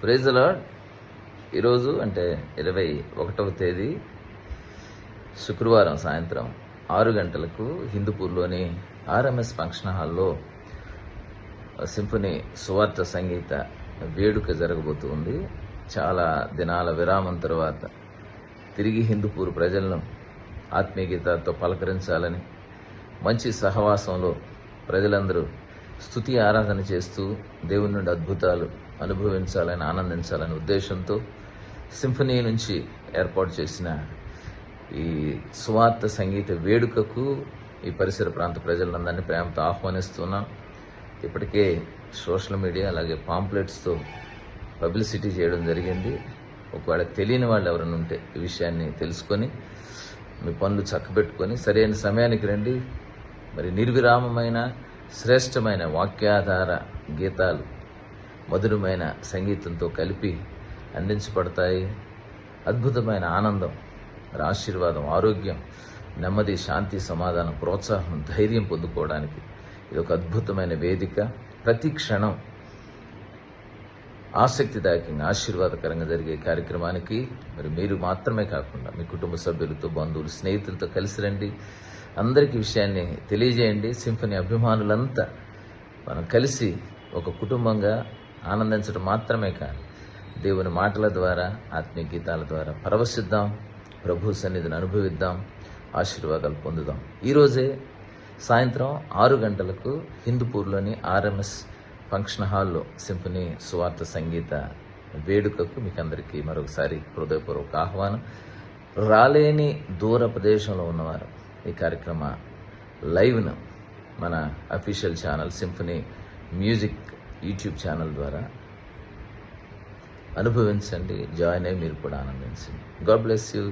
Praise the lord. ఈరోజు అంటే 21వ తేదీ శుక్రవారం సాయంత్రం 6 గంటలకు హిందూపూర్లోని ఆర్ఎంఎస్ ఫంక్షన్ హాల్లో సింఫనీ సువార్త సంగీత వేడుక జరగబోతుంది. చాలా దినాల విరామం తర్వాత తిరిగి హిందూపూర్ ప్రజలను ఆత్మీయ గీతాలతో పలకరించాలని, మంచి సహవాసంలో ప్రజలందరూ స్తుతి ఆరాధన చేస్తూ దేవుని నుండి అద్భుతాలు అనుభవించాలని, ఆనందించాలనే ఉద్దేశంతో సింఫనీ నుంచి ఏర్పాటు చేసిన ఈ సువార్త సంగీత వేడుకకు ఈ పరిసర ప్రాంత ప్రజలందరినీ ప్రేమతో ఆహ్వానిస్తున్నాం. ఇప్పటికే సోషల్ మీడియా అలాగే పాంప్లెట్స్తో పబ్లిసిటీ చేయడం జరిగింది. ఒకవేళ తెలియని వాళ్ళు ఎవరైనా ఉంటే ఈ విషయాన్ని తెలుసుకొని మీ పనులు చక్కబెట్టుకొని సరైన సమయానికి రండి. మరి నిర్విరామమైన శ్రేష్టమైన వాక్యాధార గీతాలు మధురమైన సంగీతంతో కలిపి అందించబడతాయి. అద్భుతమైన ఆనందం, మరి ఆశీర్వాదం, ఆరోగ్యం, నెమ్మది, శాంతి, సమాధానం, ప్రోత్సాహం, ధైర్యం పొందుకోవడానికి ఇది ఒక అద్భుతమైన వేదిక. ప్రతి క్షణం ఆసక్తిదాయకంగా, ఆశీర్వాదకరంగా జరిగే కార్యక్రమానికి మరి మీరు మాత్రమే కాకుండా మీ కుటుంబ సభ్యులతో, బంధువులు, స్నేహితులతో కలిసి రండి. అందరికీ విషయాన్ని తెలియజేయండి. సింఫనీ అభిమానులంతా మనం కలిసి ఒక కుటుంబంగా ఆనందించడం మాత్రమే కాదు, దేవుని మాటల ద్వారా, ఆత్మీయ గీతాల ద్వారా పరవశిద్దాం, ప్రభు సన్నిధిని అనుభవిద్దాం, ఆశీర్వాదాలు పొందుదాం. ఈరోజే సాయంత్రం 6 గంటలకు హిందూపూర్లోని ఆర్ఎంఎస్ ఫంక్షన్ హాల్లో సింఫనీ సువార్త సంగీత వేడుకకు మీకు అందరికీ మరొకసారి హృదయపూర్వక ఆహ్వానం. రాలేని దూర ప్రదేశంలో ఉన్నవారు ఈ కార్యక్రమ లైవ్ను మన official channel symphony music YouTube channel ద్వారా అనుభవించండి. జాయిన్ అయ్యి మీరు కూడా ఆనందించండి. God bless you.